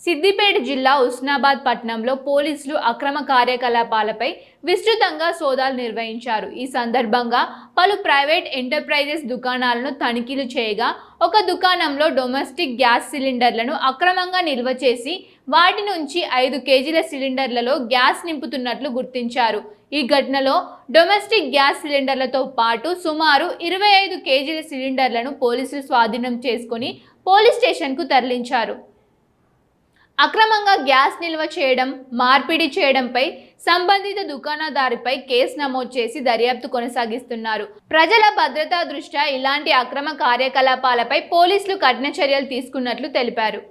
సిద్దిపేట జిల్లా హుస్నాబాద్ పట్టణంలో పోలీసులు అక్రమ కార్యకలాపాలపై విస్తృతంగా సోదాలు నిర్వహించారు. ఈ సందర్భంగా పలు ప్రైవేట్ ఎంటర్ప్రైజెస్ దుకాణాలను తనిఖీలు చేయగా ఒక దుకాణంలో డొమెస్టిక్ గ్యాస్ సిలిండర్లను అక్రమంగా నిల్వ చేసి వాటి నుంచి 5 కేజీల సిలిండర్లలో గ్యాస్ నింపుతున్నట్లు గుర్తించారు. ఈ ఘటనలో డొమెస్టిక్ గ్యాస్ సిలిండర్లతో పాటు సుమారు 25 కేజీల సిలిండర్లను పోలీసులు స్వాధీనం చేసుకుని పోలీస్ స్టేషన్కు తరలించారు. అక్రమంగా గ్యాస్ నిల్వ చేయడం, మార్పిడి చేయడంపై సంబంధిత దుకాణదారుపై కేసు నమోదు చేసి దర్యాప్తు కొనసాగిస్తున్నారు. ప్రజల భద్రతా దృష్ట్యా ఇలాంటి అక్రమ కార్యకలాపాలపై పోలీసులు కఠిన చర్యలు తీసుకున్నట్లు తెలిపారు.